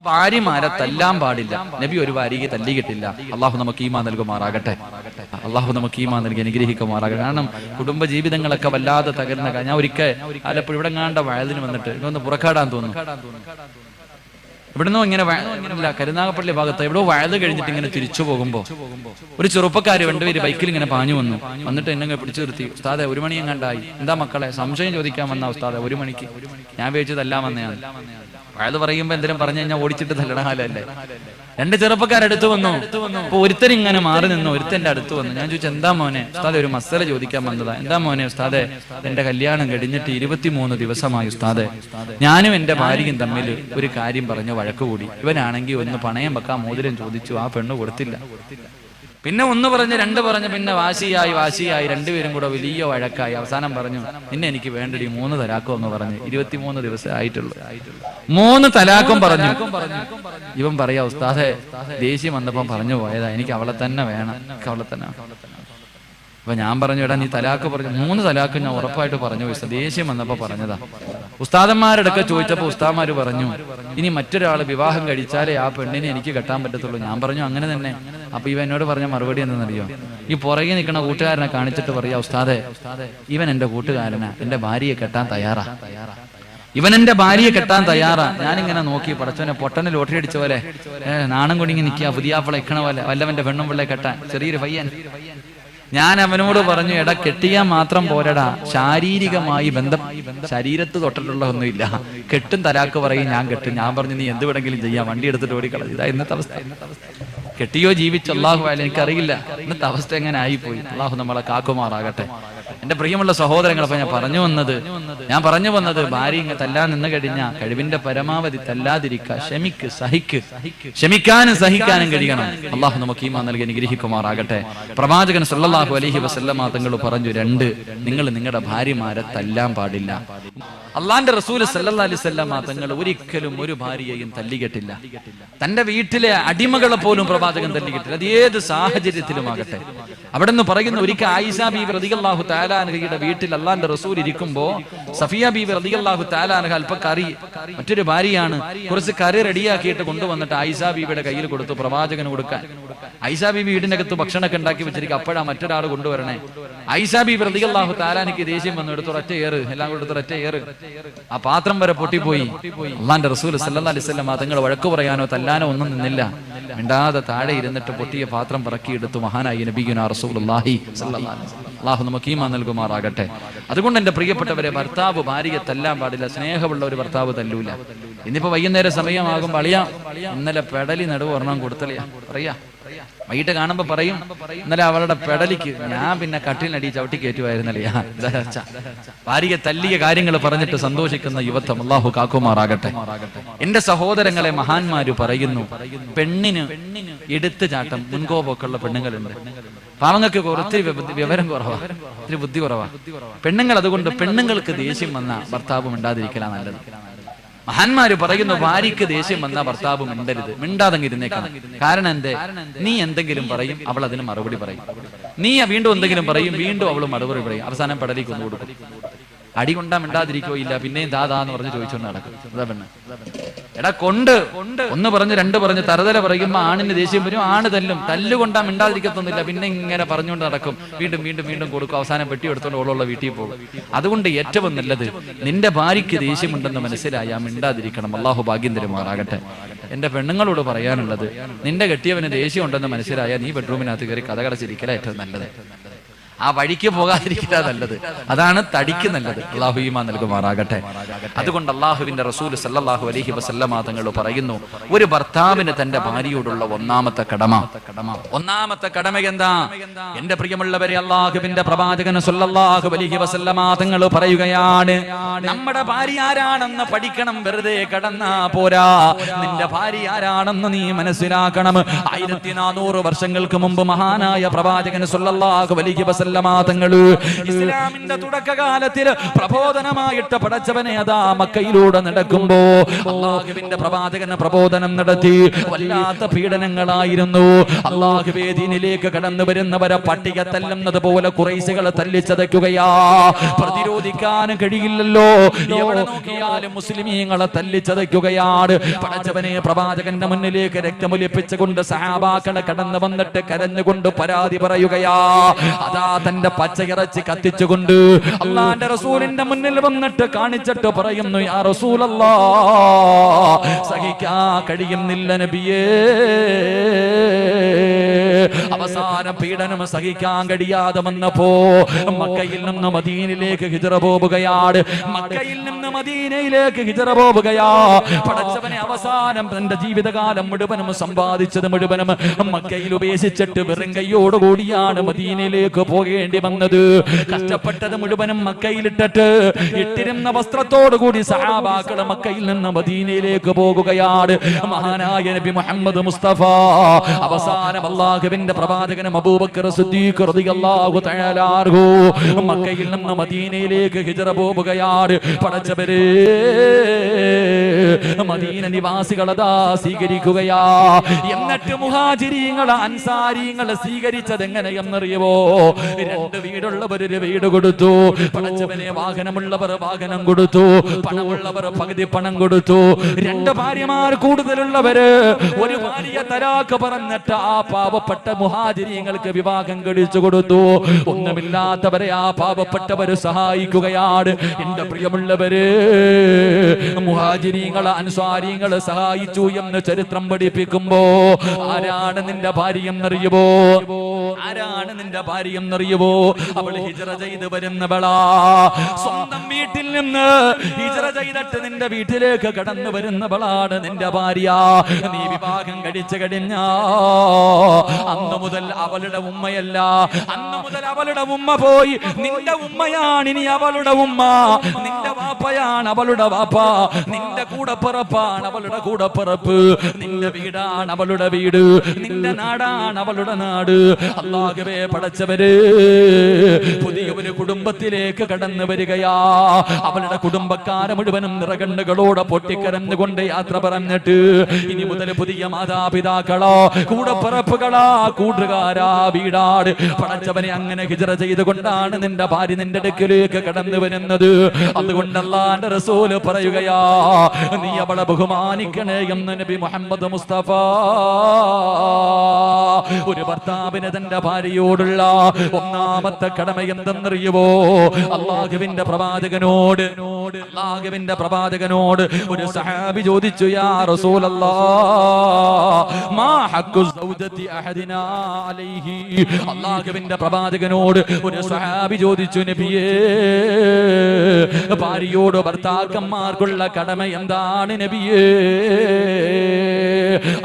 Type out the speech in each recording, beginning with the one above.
ഭാര്യമാരെ തല്ലാൻ പാടില്ല. നബി ഒരു ഭാര്യയെ തല്ലിയിട്ടില്ല. അള്ളാഹു നമുക്ക് ഈമാൻ നൽകുമാറാകട്ടെ. അള്ളാഹു നമുക്ക് ഈമാൻ നൽകി അനുഗ്രഹിക്കുമാറാകട്ടെ. കാരണം കുടുംബ ജീവിതങ്ങളൊക്കെ വല്ലാതെ തകർന്ന. ഞാൻ ഒരിക്കൽ ആലപ്പുഴ ഇവിടെ കണ്ട വയലിന് വന്നിട്ട് ഇതൊന്ന് പുറക്കാടാൻ തോന്നുന്നു. ഇവിടുന്ന് ഇങ്ങനെ കരുനാഗപ്പള്ളി ഭാഗത്ത് എവിടെയോ വയല് കഴിഞ്ഞിട്ട് ഇങ്ങനെ തിരിച്ചു പോകുമ്പോ ഒരു ചെറുപ്പക്കാര് രണ്ടുപേര് ബൈക്കിൽ ഇങ്ങനെ പാഞ്ഞു വന്നിട്ട് എന്നെ പിടിച്ചു നിർത്തി. ഉസ്താദെ 1 മണി എങ്ങാണ്ടായി, എന്താ മക്കളെ സംശയം ചോദിക്കാൻ വന്ന ഉസ്താദെ 1 മണിക്ക്? ഞാൻ വിചാരിച്ചതെല്ലാം വന്നയാണ്. വയല് പറയുമ്പോ എന്തെങ്കിലും പറഞ്ഞു കഴിഞ്ഞാൽ ഓടിച്ചിട്ട് തല്ലണ കാലല്ലേ. 2 ചെറുപ്പക്കാരടുത്ത് വന്നു. അപ്പൊ ഒരുത്തൻ ഇങ്ങനെ മാറി നിന്നു, ഒരുത്തന്റെ അടുത്ത് വന്നു. ഞാൻ ചോദിച്ചു എന്താ മോനെ? ഉസ്താദെ ഒരു മസല ചോദിക്കാൻ വന്നതാ. എന്താ മോനെ? ഉസ്താദെ എന്റെ കല്യാണം കഴിഞ്ഞിട്ട് 23 ദിവസമായി ഉസ്താദെ. ഞാനും എന്റെ ഭാര്യയും തമ്മിൽ ഒരു കാര്യം പറഞ്ഞ് വഴക്ക് കൂടി. ഇവനാണെങ്കിൽ ഒന്ന് പണയം വെക്കാൻ മോതിരം ചോദിച്ചു, ആ പെണ്ണ് കൊടുത്തില്ല. പിന്നെ 1 പറഞ്ഞ് 2 പറഞ്ഞ് പിന്നെ വാശിയായി രണ്ടുപേരും കൂടെ വലിയ വഴക്കായി. അവസാനം പറഞ്ഞു നിന്നെ എനിക്ക് വേണ്ടടി 3 തലാക്കും എന്ന് പറഞ്ഞ് 23 ദിവസം ആയിട്ടുള്ളൂ. 3 തലാക്കും പറഞ്ഞു. ഇവൻ പറയാ ഉസ്താദെ ദേഷ്യം വന്നപ്പം പറഞ്ഞു പോയതാ, എനിക്ക് അവളെ തന്നെ വേണം, അവളെ തന്നെ. അപ്പൊ ഞാൻ പറഞ്ഞു എടാ നീ തലാക്ക് പറഞ്ഞു. 3 തലാക്ക് ഞാൻ ഉറപ്പായിട്ട് പറഞ്ഞു പോയി, ദേഷ്യം വന്നപ്പോ പറഞ്ഞതാ. ഉസ്താദന്മാരെടുക്കെ ചോദിച്ചപ്പോ ഉസ്താദന്മാര് പറഞ്ഞു ഇനി മറ്റൊരാൾ വിവാഹം കഴിച്ചാലേ ആ പെണ്ണിനെ എനിക്ക് കെട്ടാൻ പറ്റത്തുള്ളൂ. ഞാൻ പറഞ്ഞു അങ്ങനെ തന്നെ. അപ്പൊ ഇവ എന്നോട് പറഞ്ഞ മറുപടി എന്തെന്നറിയോ? ഈ പുറകെ നിൽക്കുന്ന കൂട്ടുകാരനെ കാണിച്ചിട്ട് പറയാ ഉസ്താദെ ഇവൻ എന്റെ കൂട്ടുകാരനാ, എന്റെ ഭാര്യയെ കെട്ടാൻ തയ്യാറാ, ഇവൻ എന്റെ ഭാര്യയെ കെട്ടാൻ തയ്യാറാ. ഞാനിങ്ങനെ നോക്കി പടച്ചവനെ പൊട്ടന് ലോട്ടറി അടിച്ച പോലെ നാണം കൊണ്ടിങ്ങനെ നിൽക്കുക, പുതിയാപ്പിള ഇക്കണ പോലെ വല്ലവന്റെ പെണ്ണും പിള്ളെ കെട്ടാൻ. ചെറിയൊരു പയ്യൻ. ഞാൻ അവനോട് പറഞ്ഞു എടാ കെട്ടിയാൽ മാത്രം പോരടാ, ശാരീരികമായി ബന്ധം ശരീരത്ത് തൊട്ടിട്ടുള്ള ഒന്നുമില്ല. കെട്ടും തലാക്ക് പറയും ഞാൻ കെട്ടും. ഞാൻ പറഞ്ഞു നീ എന്ത് വേണമെങ്കിലും ചെയ്യാം, വണ്ടി എടുത്തിട്ട് ഓടിക്കളഞ്ഞു. ഇതാ ഇന്നത്തെ അവസ്ഥ. കെട്ടിയോ ജീവിച്ചോ അള്ളാഹു ആയാലും എനിക്കറിയില്ല. ഇന്നത്തെ അവസ്ഥ എങ്ങനെ ആയിപ്പോയി. അള്ളാഹു നമ്മളെ കാക്കുമാറാകട്ടെ. എന്റെ പ്രിയമുള്ള സഹോദരങ്ങളെ ഞാൻ പറഞ്ഞു വന്നത് ഭാര്യ ഇങ്ങ് തല്ലാൻ നിന്ന് കഴിഞ്ഞാൽ കഴിവിന്റെ പരമാവധി തല്ലാതിരിക്കുക. ക്ഷമിക്കാനും സഹിക്കാനും കഴിയണം. അള്ളാഹു നമുക്ക് ഈമാൻ നൽകി അനുഗ്രഹിക്കുമാറാകട്ടെ. പ്രവാചകൻ സല്ലല്ലാഹു അലൈഹി വസല്ലമ തങ്ങൾ പറഞ്ഞു 2 നിങ്ങൾ നിങ്ങളുടെ ഭാര്യമാരെ തല്ലാൻ പാടില്ല. അള്ളാന്റെ റസൂൽ സല്ലല്ലാഹു അലൈഹി വസല്ലമ തങ്ങൾ ഒരിക്കലും ഒരു ഭാര്യയെയും തല്ലികെട്ടില്ല. തന്റെ വീട്ടിലെ അടിമകളെ പോലും പ്രവാചകൻ തല്ലികെട്ടില്ല. അത് ഏത് സാഹചര്യത്തിലുമാകട്ടെ. അവിടെ നിന്ന് പറയുന്ന ഒരിക്കൽ ആയിഷ ബീവി റളിയല്ലാഹു തആല അൻഹയുടെ വീട്ടിൽ അള്ളാന്റെ റസൂൽ ഇരിക്കുമ്പോ സഫിയ ബീവി റളിയല്ലാഹു തആല അൻഹ അല്പം കറി, മറ്റൊരു ഭാര്യയാണ്, കുറച്ച് കറി റെഡിയാക്കിയിട്ട് കൊണ്ടുവന്നിട്ട് ആയിഷ ബീവിയുടെ കയ്യിൽ കൊടുത്തു പ്രവാചകന് കൊടുക്കാൻ. ആയിഷ ബീവി വീടിനകത്ത് ഭക്ഷണമൊക്കെ ഉണ്ടാക്കി വെച്ചിരിക്കും. അപ്പോഴാ മറ്റൊരാൾ കൊണ്ടുവരണേ. ആയിഷ ബീവി റളിയല്ലാഹു തആല അൻഹയ്ക്ക് ദേഷ്യം വന്നു. എടുത്തൊരൊറ്റ ഏറ്, എല്ലാം കൂടെ എടുത്തൊരൊറ്റ ഏറ്. ആ പാത്രം വരെ പൊട്ടിപ്പോയി. അള്ളാന്റെ റസൂൽ സല്ലല്ലാഹു അലൈഹി വസല്ലം തങ്ങൾ വഴക്ക് പറയാനോ തല്ലാനോ ഒന്നും നിന്നില്ല. മിണ്ടാതെ താഴെ ഇരുന്നിട്ട് പൊട്ടിയ പാത്രം പറക്കിയെടുത്തു മഹാനായി നബിയുനാ റസൂലുള്ളാഹി സ്വല്ലല്ലാഹു അലൈഹി വസല്ലം. അള്ളാഹു നമുക്ക് ഈമാൻ നൽകുമാറാകട്ടെ. അതുകൊണ്ട് എന്റെ പ്രിയപ്പെട്ടവരെ, ഭർത്താവ് ഭാര്യയെ തല്ലാൻ പാടില്ല. സ്നേഹമുള്ള ഒരു ഭർത്താവ് തല്ലൂല. ഇന്നിപ്പോ വൈകുന്നേരം സമയമാകുമ്പോൾ അളിയാ ഇന്നലെ പെടലി നടുവ് ഒരെണ്ണം കൊടുത്തളിയാ പറയാ. വൈകിട്ട് കാണുമ്പോ പറയും ഇന്നലെ അവളുടെ പെടലിക്ക് ഞാൻ പിന്നെ കട്ടിലിനടി ചവിട്ടി കയറ്റുമായിരുന്നല്ലേ. ഭാര്യയെ തല്ലിയ കാര്യങ്ങൾ പറഞ്ഞിട്ട് സന്തോഷിക്കുന്ന യുവത്വം അള്ളാഹു കാക്കുമാറാകട്ടെ. എന്റെ സഹോദരങ്ങളെ, മഹാന്മാര് പറയുന്നു പെണ്ണിന് എടുത്തു ചാട്ടം മുൻകോപമൊക്കെയുള്ള പെണ്ണുങ്ങളുണ്ട്. പാവങ്ങൾക്ക് കുറച്ച് വിവരം കുറവാ, ഇത്തിരി ബുദ്ധി കുറവാ പെണ്ണുങ്ങൾ. അതുകൊണ്ട് പെണ്ണുങ്ങൾക്ക് ദേഷ്യം വന്ന ഭർത്താവ് മിണ്ടാതിരിക്കലാ നല്ലത്. മഹാന്മാര് പറയുന്നു ഭാര്യയ്ക്ക് ദേഷ്യം വന്ന ഭർത്താവ് മിണ്ടരുത്, മിണ്ടാതെങ്കിൽ ഇരുന്നേക്കണം. കാരണം എന്തേ? നീ എന്തെങ്കിലും പറയും, അവൾ അതിന് മറുപടി പറയും. നീ വീണ്ടും എന്തെങ്കിലും പറയും, വീണ്ടും അവൾ മറുപടി പറയും. അവസാനം പടലിക്ക് ഒന്ന് കൊടുക്കും. അടി കൊണ്ടാ മിണ്ടാതിരിക്കോ ഇല്ല, പിന്നെയും ദാന്ന് പറഞ്ഞ് ചോദിച്ചോണ്ട് നടക്കും. അതാ പെണ്ണ്. എടാ കൊണ്ട് 1 പറഞ്ഞ് 2 പറഞ്ഞ് തരതര പറയുമ്പോ ആണിന് ദേഷ്യം വരും, ആണ് തല്ലും. തല്ലുകൊണ്ടാ മിണ്ടാതിരിക്കത്തൊന്നുമില്ല, പിന്നെ ഇങ്ങനെ പറഞ്ഞുകൊണ്ട് നടക്കും. വീണ്ടും വീണ്ടും വീണ്ടും കൊടുക്കും. അവസാനം പെട്ടി എടുത്തോണ്ട് ഓളുള്ള വീട്ടിൽ പോകും. അതുകൊണ്ട് ഏറ്റവും നല്ലത് നിന്റെ ഭാര്യയ്ക്ക് ദേഷ്യമുണ്ടെന്ന് മനസ്സിലായാൽ മിണ്ടാതിരിക്കണം. അള്ളാഹു ഭാഗ്യം തരുമാറാകട്ടെ. എന്റെ പെണ്ണുങ്ങളോട് പറയാനുള്ളത്, നിന്റെ കെട്ടിയവന് ദേഷ്യം ഉണ്ടെന്ന് മനസ്സിലായാൽ നീ ബെഡ്റൂമിനകത്ത് കയറി കഥ കടച്ചിരിക്കല ഏറ്റവും നല്ലത്. ആ വഴിക്ക് പോകാതിരിക്കുക നല്ലത്. അതാണ് തടിക്ക് നല്ലത്. അള്ളാഹു ഈമാൻ നൽകുമാറാകട്ടെ. അതുകൊണ്ട് അള്ളാഹുവിന്റെ റസൂൽ സല്ലല്ലാഹു അലൈഹി വസല്ലമ തങ്ങൾ പറയുന്നു, ഒരു ഭർത്താവിന് തന്റെ ഭാര്യയോടുള്ള ഒന്നാമത്തെ കടമ എന്താ? എന്റെ പ്രിയമുള്ളവരെ, അള്ളാഹുവിന്റെ പ്രവാചകൻ സല്ലല്ലാഹു അലൈഹി വസല്ലമ തങ്ങൾ പറയുകയാണ്, നമ്മുടെ ഭാര്യ ആരാണെന്ന് പഠിക്കണം. വെറുതെ കടന്നാ പോരാ, നിന്റെ ഭാര്യ ആരാണെന്ന് നീ മനസ്സിലാക്കണം. 1400 വർഷങ്ങൾക്ക് മുമ്പ് മഹാനായ പ്രവാചകൻ സല്ലല്ലാഹു അലൈഹി വസല്ലം വസല്ലമ തങ്ങള് ഇസ്ലാമിന്റെ തുടക്കകാലത്തിൽ പ്രബോധനമായിട്ട് പടച്ചവനെ അതാ മക്കയിലൂടെ നടക്കുമ്പോ അല്ലാഹുവിന്റെ പ്രവാചകൻ പ്രബോധനം നടത്തി. വല്ലാത്ത പീഡനങ്ങളായിരുന്നു. അല്ലാഹുവേ ദീനിലേക്ക് കടന്നു വരുന്നവരെ പട്ടിക തല്ലുന്നത് പോലെ ഖുറൈശികളെ തല്ലിച്ചതയ്ക്കുകയാ. പ്രതിരോധിക്കാൻ കഴിയില്ലല്ലോ. എവിടെ നോക്കിയാലും മുസ്ലിമീങ്ങളെ തല്ലിച്ചതയ്ക്കുകയാണ്. പടച്ചവനെ പ്രവാചകന്റെ മുന്നിലേക്ക് രക്തമൊലിപ്പിച്ചുകൊണ്ട് സഹാബാക്കളെ കടന്നു വന്നിട്ട് കരഞ്ഞുകൊണ്ട് പരാതി പറയുകയാ. അതാ തന്റെ പച്ചയിറച്ചി കത്തിച്ചുകൊണ്ട് അള്ളാന്റെ റസൂലിന്റെ മുന്നിൽ വന്നിട്ട് കാണിച്ചിട്ട് പറയുന്നു, യാ റസൂലല്ലാഹ്, സഹിക്കാൻ കഴിയുന്നില്ല നബിയേ. അവസാന പീഡനം സഹിക്കാൻ കഴിയാതെ വന്നപ്പോ മക്കയിൽ നിന്ന് മദീനയിലേക്ക് ഹിജ്റ പോവുകയാണ്. മക്കയിൽ നിന്ന് മദീനയിലേക്ക് ഹിജ്റ പോവുകയാ. പടച്ചവനെ അവസാനം തന്റെ ജീവിതകാലം മുഴുവനും സമ്പാദിച്ചത് മുഴുവനും മക്കയിൽ ഉപേക്ഷിച്ചിട്ട് വെറും കൈയോടുകൂടിയാണ് മദീനയിലേക്ക് പോകേണ്ടി വന്നത്. കഷ്ടപ്പെട്ടത് മുഴുവനും മക്കയിലിട്ടിട്ട് ഇട്ടിരുന്ന വസ്ത്രത്തോടുകൂടി സഹാബാക്കൾ മക്കയിൽ നിന്ന് മദീനയിലേക്ക് പോകുകയാണ്. മഹാനായ നബി മുഹമ്മദ് മുസ്തഫ അവസാനം അല്ലാഹുവിന്റെ പ്രവാചകൻ അബൂബക്കർ സിദ്ദീഖ് റളിയല്ലാഹു തആല അൻഹു മക്കയിൽ നിന്ന് മദീനയിലേക്ക് ഹിജ്റ പോവുകയാണ്. പടച്ചവരെ മദീന നിവാസികളതാ സ്വീകരിക്കുകയാ. എന്നിട്ട് മുഹാജിരീങ്ങളെ അൻസാരീങ്ങളെ സ്വീകരിച്ചത് എങ്ങനെയെന്നറിയുമോ? രണ്ട് വീടുള്ളവർ ഒരു വീട് കൊടുത്തു. പടച്ചവനെ വാഹനമുള്ളവർ വാഹനം കൊടുത്തു. പണമുള്ളവർ പകുതി പണം കൊടുത്തു. രണ്ട് ഭാര്യമാർ കൂടുതലുള്ളവര് ഒരു ഭാര്യ തലാഖ് പറഞ്ഞിട്ട് ആ പാവപ്പെട്ട മുഹാജിരീങ്ങൾക്ക് വിവാഹം കഴിച്ചു കൊടുത്തു. ഒന്നുമില്ലാത്തവരെ ആ പാവപ്പെട്ടവര് സഹായിക്കുകയാണ്. എന്റെ പ്രിയമുള്ളവര്, മുഹാജിരീങ്ങളെ അൻസാരീങ്ങളെ സഹായിച്ചു എന്ന് ചരിത്രം പഠിപ്പിക്കുമ്പോ ആരാണ് നിന്റെ ഭാര്യ എന്നറിയുമോ? ആരാണ് നിന്റെ ഭാര്യ എന്നറിയുമോ? അവൾ ഹിജ്റ ചെയ്ത് വരുന്നവളാ. സ്വന്തം വീട്ടിൽ നിന്ന് ഹിജ്റ ചെയ്തിട്ട് നിന്റെ വീട്ടിലേക്ക് കടന്നു വരുന്നവളാണ് നിന്റെ ഭാര്യ. നീ വിവാഹം കഴിച്ചു കഴിഞ്ഞാ അന്ന് മുതൽ അവളുടെ ഉമ്മയല്ല, അന്ന് മുതൽ അവളുടെ ഉമ്മ പോയി നിന്റെ ഉമ്മയാണ് ഇനി അവളുടെ ഉമ്മ. നിന്റെ വാപ്പയാണ് അവളുടെ വാപ്പ. നിന്റെ കൂടപ്പിറപ്പാണ് അവളുടെ കൂടപ്പിറപ്പ്. നിന്റെ വീടാണ് അവളുടെ വീട്. നിന്റെ നാടാണ് അവളുടെ നാട്. അല്ലാഹുവേ പടച്ചവര് പുതിയ ഒരു കുടുംബത്തിലേക്ക് കടന്നു വരികയാ. അവളുടെ കുടുംബക്കാരെ മുഴുവനും നിറകണ്ണുകളോടെ പൊട്ടിക്കരഞ്ഞുകൊണ്ട് യാത്ര പറഞ്ഞിട്ട് ഇനി മുതൽ പുതിയ മാതാപിതാക്കളോ കൂടപ്പിറപ്പുകളാ കൂട്ടുകാരാ വീടാട്. പടച്ചവനെ അങ്ങനെ ഹിജ്റ ചെയ്തുകൊണ്ടാണ് നിന്റെ ഭാര്യ നിന്റെ അടുക്കിലേക്ക് കടന്നു വരുന്നത്. അതുകൊണ്ട് അല്ലാഹുവിന്റെ റസൂൽ പറയുകയാ, നീ അവളെ ബഹുമാനിക്കണേ എന്ന് നബി മുഹമ്മദ് മുസ്തഫ. ഒരു ഭർത്താവിന് തന്റെ ഭാര്യയോടുള്ള ഒന്നാമത്തെ കടമ എന്തെന്നറിയുമോ? അല്ലാഹുവിന്റെ പ്രവാചകനോട് ഒരു സഹാബി ചോദിച്ചു, യാ റസൂലല്ലാഹ്, മാ ഹഖ്ഖു സൗജതി അഹദിനാ അലൈഹി. അല്ലാഹുവിന്റെ പ്രവാചകനോട് ഒരു സഹാബി ചോദിച്ചു, നബിയേ, ഭാര്യയോട് ഭർത്താക്കന്മാർക്കുള്ള കടമ എന്താണ് നബിയേ?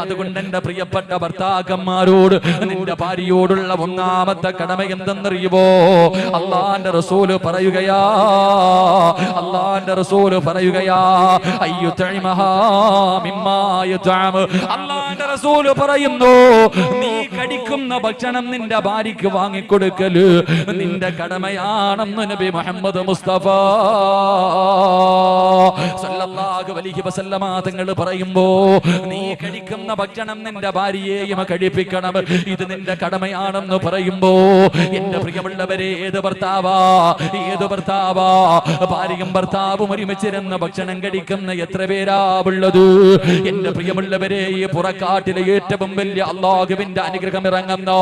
അതുകൊണ്ട് എന്റെ പ്രിയപ്പെട്ട ഭർത്താക്കന്മാരോട് നിന്റെ ഭാര്യയോടുള്ള ഒന്നാമത്തെ കടമ എന്തെന്നറിയുമോ? അല്ലാഹുവിന്റെ റസൂല് പറയുകയാ, അയ്യുതഇമഹാ മിമ്മാ യുതഅം. അല്ലാഹുവിന്റെ റസൂല് പറയുന്നു, നീ കടിക്കുന്ന ഭക്ഷണം നിന്റെ ഭാര്യയ്ക്ക് വാങ്ങിക്കൊടുക്കല് നിന്റെ കടമയാണെന്ന് നബി മുഹമ്മദ് മുസ്തഫ സല്ലല്ലാഹു അലൈഹി വസല്ലമ തങ്ങൾ പറയുമ്പോ, നീ കഴിക്കുന്ന ഭക്ഷണം നിന്റെ ഭാര്യയെയും കഴിപ്പിക്കണം, ഇത് നിന്റെ കടമയാണെന്ന് പറയുമ്പോ, എന്റെ പ്രിയമുള്ളവരെ, ഏത് ഭർത്താവാ ഭാര്യയും ഭർത്താവും ഒരുമിച്ചിരുന്ന ഭക്ഷണം കഴിക്കുന്ന എത്ര പേരാ ഉള്ളത്? എന്റെ പ്രിയമുള്ളവരെ, ഈ പുറക്കാട്ടിലെ ഏറ്റവും വലിയ അല്ലാഹുവിന്റെ അനുഗ്രഹം ഇറങ്ങുന്നോ,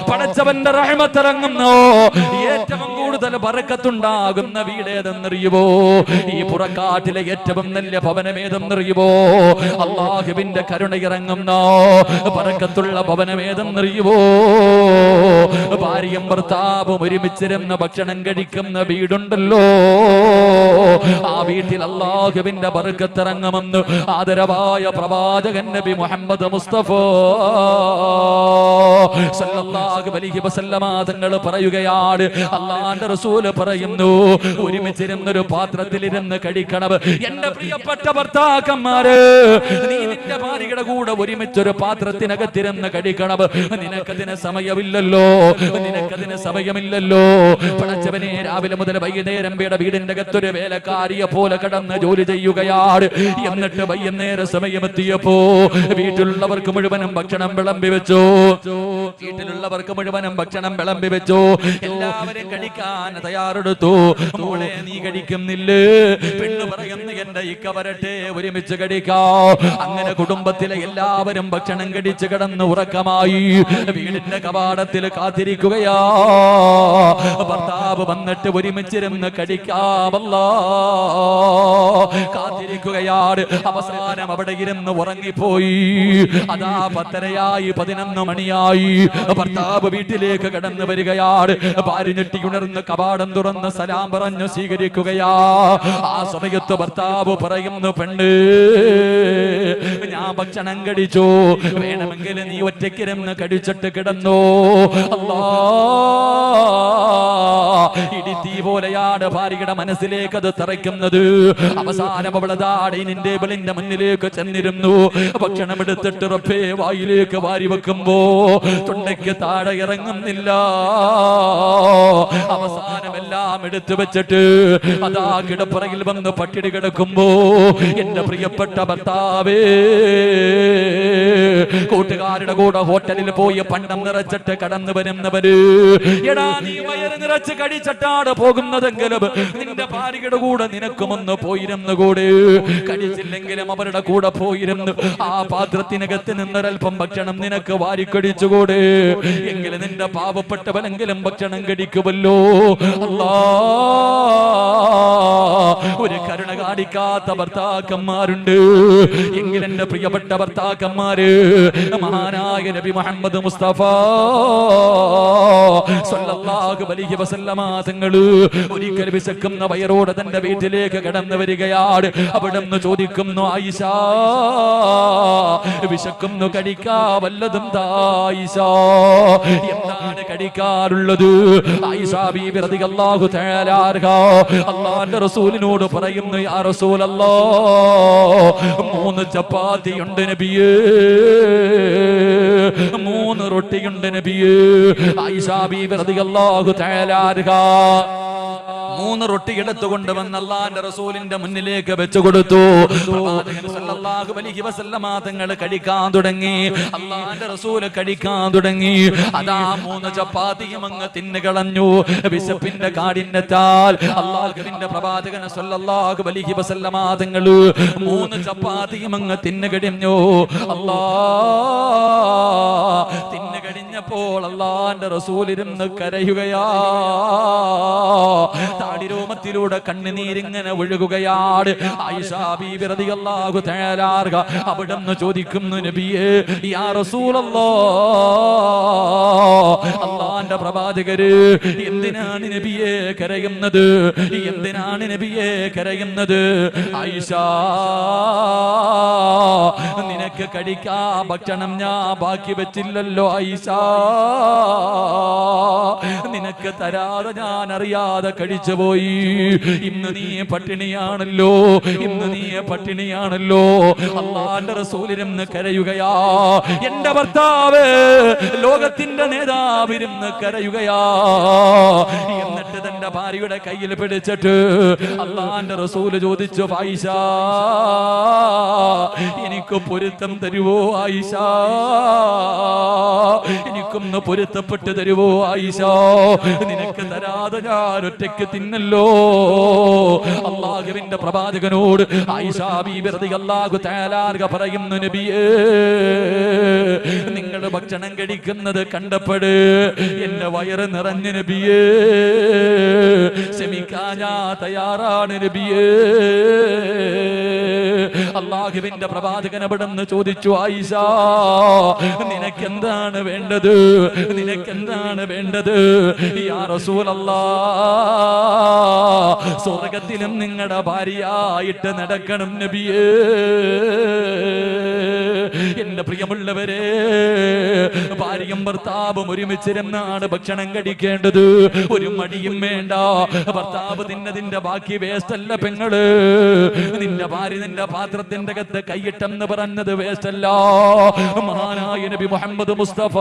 പടച്ചവന്റെ റഹ്മത്ത് ഇറങ്ങുന്നോ, ഏറ്റവും കൂടുതൽ ബറക്കത്തുണ്ടാകുന്ന വീടേതെന്നറിയുമോ? ഈ പുറക്കാട്ടിലെ ഏറ്റവും നല്ല ഭവനമേതെന്നറിയുമോ? അല്ലാഹുവിന്റെ കരുണ ഇറങ്ങുന്നോ ബറക്കത്തുള്ള ഭവനമേതെന്നറിയുമോ? ഭാര്യയും ഭർത്താവും ഒരുമിച്ചിരുന്ന ഭക്ഷണം കഴിക്കുന്ന വീടുണ്ടല്ലോ, ആ വീട്ടിൽ അല്ലാഹുവിന്റെ ബറക്കത്ത് ഇറങ്ങുമെന്ന് ആദരവായ പ്രവാചകൻ നബി മുഹമ്മദ് മുസ്തഫ സല്ലല്ലാഹു അലൈഹി വസല്ലമ തങ്ങൾ പറയുകയാണ്, അല്ലാഹുവിന്റെ റസൂൽ പറയുന്നു, ഒരുമിച്ചിരുന്നൊരു പാത്രത്തിലിരുന്ന് കഴിക്കണം. എന്റെ പ്രിയപ്പെട്ട ഭർത്താക്കന്മാര്, നീ നിന്റെ ഭാര്യയുടെ ഭാര്യയുടെ കൂടെ ഒരുമിച്ചൊരു പാത്രത്തിനകത്തിരുന്ന് കഴിക്കണം. നിനക്കതിന് സമയമില്ലല്ലോ, നിനക്കതിന് സമയമില്ലല്ലോ. പടച്ചവനെ, രാവിലെ മുതൽ വൈകുന്നേരം വീടിന്റെ അകത്തൊരു വേലക്കാരിയെ പോലെ കടന്ന് ജോലി ചെയ്യുകയാണ്. എന്നിട്ട് വൈകുന്നേരം സമയമെത്തിയപ്പോ വീട്ടിലുള്ളവർക്ക് മുഴുവനും ഭക്ഷണം വിളമ്പി വെച്ചു. വീട്ടിലുള്ളവർക്ക് മുഴുവനും ഭക്ഷണം വിളമ്പി വെച്ചു. എല്ലാവരും കഴിക്കാൻ തയ്യാറെടുത്തു. മോളെ, നീ കഴിക്കുന്നില്ലേ? പെണ്ണ് പറയുന്നു, എന്റെ ഇക്ക വരട്ടെ, ഒരുമിച്ച് കഴിക്കാം. അങ്ങനെ കുടുംബത്തിലെ എല്ലാവരും ഭക്ഷണം കഴിച്ച് കിടന്ന് ഉറക്കമായി. വീടിന്റെ കവാടത്തിൽ കാത്തിരിക്കുകയാ. ഭർത്താവ് വന്നിട്ട് ഒരുമിച്ചിരുന്ന് കഴിക്കാമല്ലോ കാത്തിരിക്കുകയാണ്. അവസാനം അവിടെ ഇരുന്ന് ഉറങ്ങിപ്പോയി. അതാ 10:30 11 മണിയായി. ഭർത്താവ് വീട്ടിലേക്ക് കടന്നു വരികയാണ്. ഭാര്യ ഞെട്ടി ഉണർന്ന് കവാടം തുറന്ന് സലാം പറഞ്ഞു സ്വീകരിക്കുകയാ. ആ സമയത്ത് ഭർത്താവ് പറയുന്നു, പെണ്ണ്, ഞാൻ ഭക്ഷണം കഴിച്ചു, വേണമെങ്കിൽ നീ ഒറ്റയ്ക്കിരുന്ന് കഴിച്ചിട്ട് കിടന്നോ. അല്ലാ, ഇടിത്തീ പോലെയാണ് ഭാര്യയുടെ മനസ്സിലേക്ക് അത് തറയ്ക്കുന്നത്. അവസാനം അവളെ ഡൈനിങ് ടേബിളിന്റെ മുന്നിലേക്ക് ചെന്നിരുന്നു. ഭക്ഷണം എടുത്തിട്ട് റബ്ബേ വായിലേക്ക് വാരി വെക്കുമ്പോ തൊണ്ടയ്ക്ക് താഴെ ഇറങ്ങുന്നില്ല. അവസാനം എല്ലാം എടുത്തു വെച്ചിട്ട് അതാ കിടപ്പറയിൽ വന്ന് പട്ടിണി കിടക്കുമ്പോ എന്റെ പ്രിയപ്പെട്ട ഭർത്താവേ, കൂട്ടുകാരുടെ കൂടെ ഹോട്ടലിൽ പോയി പണ്ടം നിറച്ചിട്ട് കടന്നു വരുന്നവര്, എടാ നീ വയറ് നിറച്ച് കഴിച്ചിട്ടാണ് പോകുന്നതെങ്കിലും നിന്റെ ഭാര്യയുടെ കൂടെ നിനക്കുമൊന്ന് പോയിരുന്നു കൂടെ. കഴിച്ചില്ലെങ്കിലും അവരുടെ കൂടെ പോയിരുന്നു ആ പാത്രത്തിനകത്ത് നിന്നൊരൽപ്പം ഭക്ഷണം നിനക്ക് വാരിക്കടിച്ചുകൂടെ. എങ്കിലും നിന്റെ പാവപ്പെട്ടവനെങ്കിലും ഭക്ഷണം കഴിക്കുമല്ലോ. അല്ലാ, ഒരു കരുണ കാണിക്കാത്ത ഭർത്താക്കന്മാരുണ്ട്. എങ്കിൽ എന്റെ പ്രിയപ്പെട്ട ഭർത്താക്കന്മാര്, മഹാനായ നബി മുഹമ്മദ് മുസ്തഫ സ്വല്ലല്ലാഹു അലൈഹി വസല്ലമ തങ്ങള് ഒരിക്കൽ വിശക്കുന്ന വയറോടെ തന്റെ വീട്ടിലേക്ക് കടന്നു വരികയാണ്. അവിടുന്ന് ചോദിക്കുന്നു, ആയിഷ, വിശക്കുന്നു, കഴിക്കാ വല്ലതും ആയിഷ? എന്താണ് കഴിക്കാറുള്ളത്? ആയിഷ ബീബി റളിയല്ലാഹു തആല അൻഹാ അല്ലാഹുവിന്റെ റസൂലിനോട് പറയുന്നു, യാ റസൂലല്ലാഹ്, 3 ചപ്പാത്തിയുണ്ട് നബിയേ, 3 റൊട്ടിയുണ്ട് നബിയേ. ആയിഷ ബീബി റളിയല്ലാഹു തആല അൻഹാ 3 റൊട്ടി എടുത്തുകൊണ്ട് വന്ന് അല്ലാഹുവിന്റെ റസൂലിന്റെ മുന്നിലേക്ക് വെച്ചു കൊടുത്തു. പ്രവാചകൻ സല്ലല്ലാഹു അലൈഹി വസല്ലമ തങ്ങൾ കഴിക്കാൻ തുടങ്ങി. അല്ലാഹുവിന്റെ റസൂല് കഴിക്കാൻ തുടങ്ങി. അതാ 3 ചപ്പാത്തിയും അങ്ങ് തിന്നുകളഞ്ഞു. വിശപ്പിന്റെ കാഠിന്യത്താൽ അല്ലാഹുവിന്റെ പ്രവാചകൻ സല്ലല്ലാഹു അലൈഹി വസല്ലമ തങ്ങൾ 3 ചപ്പാത്തിയും അങ്ങ് തിന്നുകഴിഞ്ഞു. അല്ലാഹ് തിന്നുകഴിഞ്ഞപ്പോൾ അല്ലാഹുവിന്റെ റസൂൽ ഇരുന്ന് കരയുകയാ. താടിരോമത്തിലൂടെ കണ്ണുനീരിങ്ങനെ ഒഴുകുകയാണ്. ആയിഷ ബീബി റളിയല്ലാഹു തആല അൻഹ അവിടുന്ന് ചോദിക്കുന്നു, നബിയേ, യാ റസൂലല്ലാഹ്, അല്ലാഹുവിന്റെ പ്രവാചകര്, എന്തിനാണ് നബിയെ കരയുന്നത്? എന്തിനാണ് നബിയെ കരയുന്നത്? ആയിഷ, നിനക്ക് കഴിക്കാ ഭക്ഷണം ഞാൻ ബാക്കി വെച്ചില്ലല്ലോ ആയിഷ, നിനക്ക് തരാതെ ഞാൻ അറിയാതെ കഴിച്ചു പോയി. ഇന്ന് നീ പട്ടിണിയാണല്ലോ, ഇന്ന് നീ പട്ടിണിയാണല്ലോ. അല്ലാഹുവിന്റെ റസൂലിരുന്ന് കരയുകയാ. എന്റെ ഭർത്താവ് ലോകത്തിന്റെ നേതാവിരുന്ന് കരയുകയാ. എന്നിട്ട് തന്റെ ഭാര്യയുടെ കയ്യിൽ പിടിച്ചിട്ട് അല്ലാഹുവിന്റെ റസൂല് ചോദിച്ചു, ആയിഷ, എനിക്ക് പൊരുത്തം തരുവോ ആയിഷ? എനിക്കൊന്ന് പൊരുത്തപ്പെട്ട് തരുവോ ആയിഷ? നിനക്ക് തരാതെ ഞാൻ ഒറ്റയ്ക്ക് തിന്നല്ലോ. അല്ലാഹുവിന്റെ പ്രവാചകനോട് ആയിഷ ബീബി റളിയല്ലാഹു തആല അൻഹ പറയുന്നു, നബിയേ, നിങ്ങൾ ഭക്ഷണം കഴിക്കുന്നത് കണ്ടപ്പോഴ് എന്റെ വയറ് നിറഞ്ഞു നബിയേ, ക്ഷമിക്കാൻ ഞാൻ തയ്യാറാണ് നബിയേ. അല്ലാഹുവിന്റെ പ്രവാചകൻ അവിടുന്ന് ചോദിച്ചു, ആയിഷ, നിനക്കെന്താണ് വേണ്ടത്? നിനക്കെന്താണ് വേണ്ടത്? യാ റസൂലല്ലാഹ്, സ്വർഗ്ഗത്തിലും നിങ്ങളുടെ ഭാര്യയായിട്ട് നടക്കണം നബിയേ. എന്റെ പ്രിയമുള്ളവരെ, ഭാര്യയും ഭർത്താവും ഒരുമിച്ചിരുന്നാണ് ഭക്ഷണം കഴിക്കേണ്ടത്. ഒരു മടിയും വേണ്ട. ഭർത്താവ് തിന്നതിന്റെ ബാക്കി വേസ്റ്റ് അല്ല പെങ്ങള്. നിന്റെ ഭാര്യ നിന്റെ പാത്രത്തിന്റെ അകത്ത് കൈയിട്ടെന്ന് പറഞ്ഞത് വേസ്റ്റ് അല്ല. മഹാനായ നബി മുഹമ്മദ് മുസ്തഫ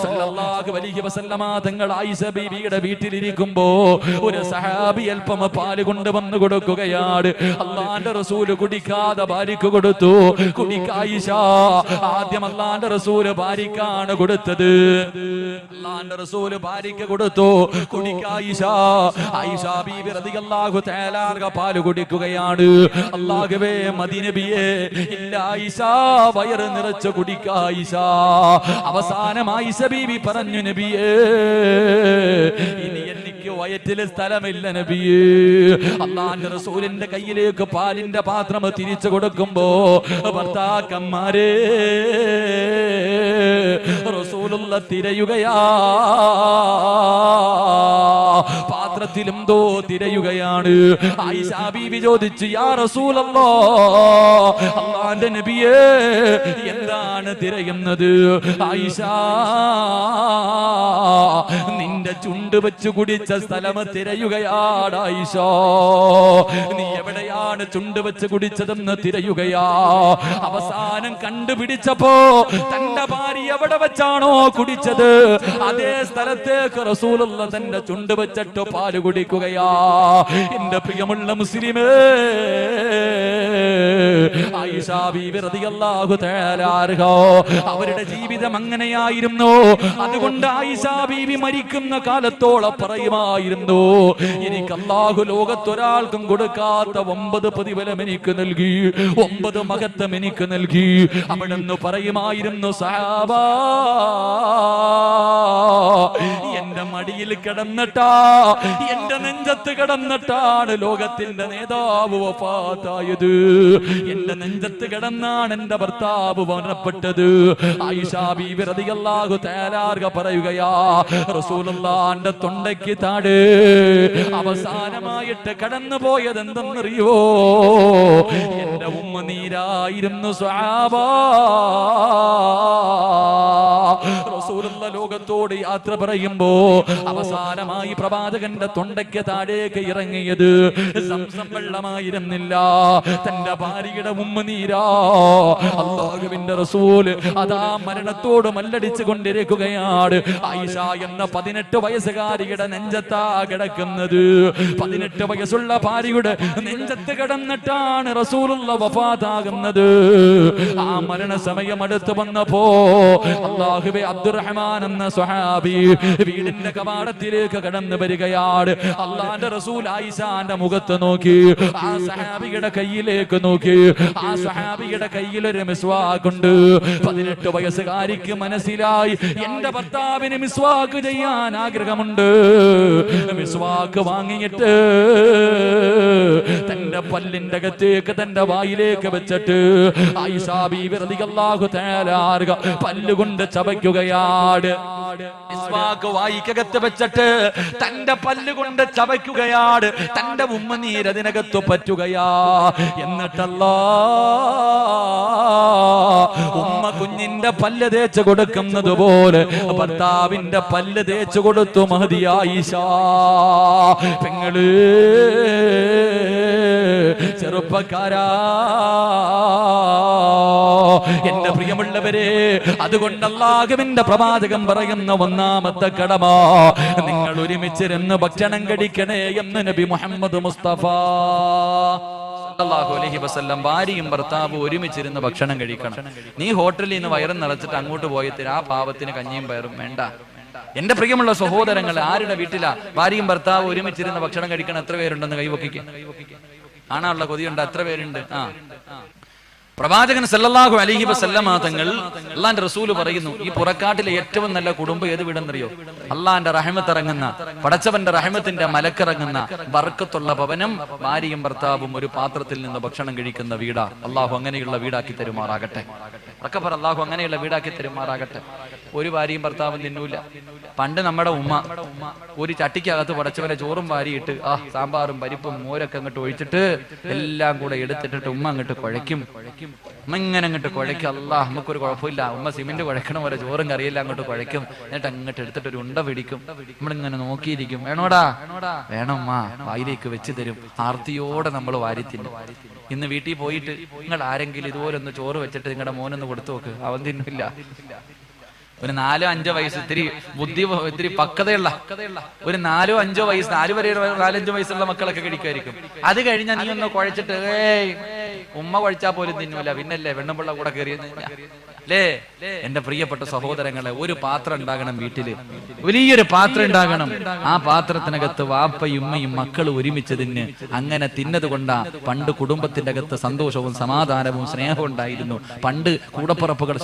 സല്ലല്ലാഹു അലൈഹി വസല്ലമ തങ്ങൾ ആയിഷ ബീവിയുടെ വീട്ടിലിരിക്കുമ്പോ ഒരു സഹാബി അല്പം പാല് കൊണ്ടുവന്ന് കൊടുക്കുകയാണ്. അള്ളാന്റെ റസൂല് കുടിക്കാതെ ഭാര്യക്ക് കൊടുത്തു. കുടിക്കായിഷ ആദ്യം അള്ളാന്റെ റസൂല് ഭാര്യക്കാണ് കൊടുത്തത്. അള്ളാന്റെ റസൂല് ഭാര്യക്ക് കൊടുത്തു. കുടിക്കായിഷ ആയിഷ ബീവി റളിയല്ലാഹു തആല അൻഹ പാല് കുടിക്കുകയാണ്. അല്ലാഹുവേ മദീനബിയെ ഇല്ല ആയിഷ വയറ് നിറച്ച് കുടിക്കായിഷ. അവസാനം ആയിഷ ബീവി പറഞ്ഞു, നബിയേ ഇനി എനിക്ക് വയറ്റില് സ്ഥലമില്ല നബിയേ. അള്ളാന്റെ റസൂലിന്റെ കയ്യിലേക്ക് പാലിന്റെ പാത്രം തിരിച്ചു കൊടുക്കുമ്പോ ഭർത്താക്കന്മാരെ റസൂലുള്ള തിരയുകയാ. പാത്രത്തിലും ദോ തിരയുകയാണ്. ആയിഷ ബീവി ചോദിച്ചു, യാ റസൂലല്ലാഹ്, അല്ലാഹുവിന്റെ നബിയേ എന്താണ് തിരയുന്നത്? ആയിഷ, നിന്റെ ചുണ്ട് വെച്ച് കുടിച്ച സ്ഥലം തിരയുകയാണ്. ആയിഷ, നീ എവിടെയാണ് ചുണ്ട് വെച്ച് കുടിച്ചതെന്ന് തിരയുകയാ. അവസാനം കണ്ടുപിടിച്ചപ്പോ തന്റെ ഭാര്യ എവിടെ വെച്ചാണോ കുടിച്ചത് അതേ സ്ഥലത്തേക്ക് റസൂലുള്ള തന്റെ ചുണ്ട് വെച്ചിട്ട് പാല് കുടിക്കുകയാ. എന്റെ പ്രിയമുള്ള മുസ്ലിമേ, ആയിഷ ബീവി റളിയല്ലാഹു തആല അൻഹ അവരുടെ ജീവിതം അങ്ങനെയായിരുന്നു. അതുകൊണ്ട് ആയിഷ ബീവി മരിക്കുന്ന കാലത്തോളം പറയുമായിരുന്നു, എനിക്ക് അല്ലാഹു ലോകത്തൊരാൾക്കും കൊടുക്കാത്ത 9 പ്രതിഫലം എനിക്ക് നൽകി, 9 മഹത്വം എനിക്ക് നൽകി. അവിടുന്ന് പറയുമായിരുന്നു, സഹാബാ എന്റെ മടിയിൽ കിടന്നിട്ടാ, എന്റെ നെഞ്ചത്ത് കിടന്നിട്ടാണ് ലോകത്തിന്റെ നേതാവ് വഫാത്തായത്. എന്റെ നെഞ്ചത്ത് കിടന്നാണ് എന്റെ ഭർത്താവ് മരണപ്പെട്ടത്. ആയിഷ ബീവി റളിയല്ലാഹു തആല അൻഹ പറയുകയാ, റസൂലുള്ളാഹിന്റെ തൊണ്ടയ്ക്ക് താഴെ അവസാനമായിട്ട് കടന്നു പോയത് എന്തെന്നറിയോ? എന്റെ ഉമ്മ നീരായിരുന്നു സ്വഹാബാ. റസൂലുള്ള ലോകത്തോട് യാത്ര പറയുമ്പോ അവസാനമായി പ്രവാചകന്റെ തൊണ്ടയ്ക്ക് താഴേക്ക് ഇറങ്ങിയത് സംസം വെള്ളമായിരുന്നില്ല, തന്റെ ഭാര്യയുടെ ഉമ്മനീരാ. അല്ലാഹുവിന്റെ റസൂൽ അതാ മരണത്തോട് മല്ലടിച്ചു കൊണ്ടിരിക്കുകയാണ്. ആയിഷ എന്ന 18 വയസ്സുകാരിയുടെ നെഞ്ചത്താ കിടക്കുന്നത്. 18 വയസ്സുള്ള ഭാര്യയുടെ നെഞ്ചത്ത് കിടന്നിട്ടാണ് റസൂലുള്ള വഫാത്താകുന്നത്. ആ മരണസമയം അടുത്ത് വന്നപ്പോ അല്ലാഹുവേ, അബ്ദുറഹ്മാൻ എന്ന സ്വഹാബി വീടിന്റെ കവാടത്തിലേക്ക് കടന്നു വരികയാണ്. അല്ലാഹുവിന്റെ റസൂൽ ആയിഷാന്റെ മുഖത്ത് നോക്കി, ആ സ്വഹാബിയുടെ കയ്യിലേക്ക് നോക്കി. ആ സ്വഹാബിയുടെ കയ്യിൽ ഒരു മിസ്വാക്ക് ഉണ്ട്. 18 വയസ്സുകാരിക്ക് മനസ്സിലായി, എന്റെ ഭർത്താവിന് മിസ്വാക്ക് ചെയ്യാൻ ആഗ്രഹമുണ്ട്. മിസ്വാക്ക് വാങ്ങിയിട്ട് തന്റെ പല്ലിന്റെ അകത്തേക്ക് തന്റെ വായിലേക്ക് വെച്ചിട്ട് ആയിഷ ബീവി റളിയല്ലാഹു തആല അൻഹ പല്ലുകൊണ്ട് ചവയ്ക്കുകയാണ്. മിസ്വാക്ക് വായിക്കകത്ത് വെച്ചിട്ട് തന്റെ പല്ലുകൊണ്ട് ചവയ്ക്കുകയാണ്. തന്റെ ഉമ്മനീര് അതിനകത്ത് പറ്റുകയാ. എന്നിട്ടല്ലാ ഉമ്മ കുഞ്ഞിന്റെ പല്ല് തേച്ച് കൊടുക്കുന്നത് പോലെ ഭർത്താവിന്റെ പല്ല് തേച്ച് കൊടുത്തു മഹദി ആയിഷ. പെങ്ങള്, ചെറുപ്പക്കാരാ, എന്റെ പ്രിയമുള്ളവരെ, അതുകൊണ്ട് അല്ലാഹുവിന്റെ പ്രവാചകൻ പറയുന്ന ഒന്നാമത്തെ കടമ, നിങ്ങൾ ഒരുമിച്ചിരുന്ന് ഭക്ഷണം കഴിക്കണേ എന്ന് നബി മുഹമ്മദ് മുസ്തഫ സല്ലല്ലാഹു അലൈഹി വസല്ലം. ഭാര്യയും ഭർത്താവും ഒരുമിച്ചിരുന്ന് ഭക്ഷണം കഴിക്കണം. നീ ഹോട്ടലിൽ നിന്ന് വയറും നിറച്ചിട്ട് അങ്ങോട്ട് പോയത്തിന് ആ പാവത്തിന് കഞ്ഞിയും പയറും വേണ്ട. എന്റെ പ്രിയമുള്ള സഹോദരങ്ങൾ, ആരുടെ വീട്ടിലാ ഭാര്യയും ഭർത്താവും ഒരുമിച്ചിരുന്ന് ഭക്ഷണം കഴിക്കണം? എത്ര പേരുണ്ടെന്ന് കൈവക്കിക്ക്. കാണാനുള്ള കൊതിയുണ്ട്. എത്ര പേരുണ്ട്? പ്രവാചകൻ സല്ലല്ലാഹു അലൈഹി വസല്ലമ തങ്ങൾ, അള്ളാന്റെ റസൂല് പറയുന്നു, ഈ പുറക്കാട്ടിലെ ഏറ്റവും നല്ല കുടുംബം ഏത് വീടെന്നറിയോ? അള്ളാന്റെ റഹ്മത്ത് ഇറങ്ങുന്ന, പടച്ചവന്റെ റഹ്മത്തിന്റെ മലക്കിറങ്ങുന്ന ബർക്കത്തുള്ള ഭവനം, ഭാര്യയും ഭർത്താവും ഒരു പാത്രത്തിൽ നിന്ന് ഭക്ഷണം കഴിക്കുന്ന വീടാ. അള്ളാഹു അങ്ങനെയുള്ള വീടാക്കി തരുമാറാകട്ടെ. അക്കപ്പർ അള്ളാഹു അങ്ങനെയുള്ള വീടാക്കി തരുമാറാകട്ടെ. ഒരു ഭാര്യയും ഭർത്താവും തിന്നൂല. പണ്ട് നമ്മുടെ ഉമ്മ ഒരു ചട്ടിക്കകത്ത് പടച്ചവനെ ചോറും വാരിയിട്ട് സാമ്പാറും പരിപ്പും മോരൊക്കെ അങ്ങോട്ട് ഒഴിച്ചിട്ട് എല്ലാം കൂടെ എടുത്തിട്ടിട്ട് ഉമ്മ അങ്ങോട്ട് കുഴയ്ക്കും. ഉമ്മ ഇങ്ങനെ അങ്ങോട്ട് കുഴയ്ക്കും. അല്ലാ നമുക്കൊരു കുഴപ്പമില്ല, ഉമ്മ സിമെന്റ് കുഴക്കണ പോലെ ചോറും കറിയെല്ലാം അങ്ങോട്ട് കുഴയ്ക്കും. എന്നിട്ട് അങ്ങോട്ട് എടുത്തിട്ട് ഒരു ഉണ്ട പിടിക്കും. നമ്മളിങ്ങനെ നോക്കിയിരിക്കും. വേണോടാ? വേണമ്മ. വായിലേക്ക് വെച്ച് തരും. ആർത്തിയോടെ നമ്മൾ വാരി തിന്നും. ഇന്ന് വീട്ടിൽ പോയിട്ട് നിങ്ങൾ ആരെങ്കിലും ഇതുപോലെ ഒന്ന് ചോറ് വെച്ചിട്ട് നിങ്ങളുടെ മോനൊന്ന് കൊടുത്തു നോക്ക്, അവൻ തിന്നില്ല. ഒരു 4-5 വയസ്സ്, ഇത്തിരി പക്വതയുള്ള ഒരു 4-5 വയസ്സ്, 4 വയസ്സുള്ള മക്കളൊക്കെ കഴിക്കുമായിരിക്കും. അത് കഴിഞ്ഞാൽ നീ ഒന്ന് കുഴച്ചിട്ട് ഉമ്മ കുഴച്ചാൽ പോലും തിന്നൂല, പിന്നല്ലേ വെണ്ണുമ്പിള്ള കൂടെ കയറിയെന്ന് അല്ലേ? എന്റെ പ്രിയപ്പെട്ട സഹോദരങ്ങളെ, ഒരു പാത്രം ഉണ്ടാകണം വീട്ടില്, വലിയൊരു പാത്രം ഉണ്ടാകണം. ആ പാത്രത്തിനകത്ത് വാപ്പയും ഉമ്മയും മക്കൾ ഒരുമിച്ച് തിന്ന് അങ്ങനെ തിന്നത് കൊണ്ടാ പണ്ട് കുടുംബത്തിന്റെ അകത്ത് സന്തോഷവും സമാധാനവും സ്നേഹവും ഉണ്ടായിരുന്നു. പണ്ട് കൂടപ്പിറപ്പുകൾ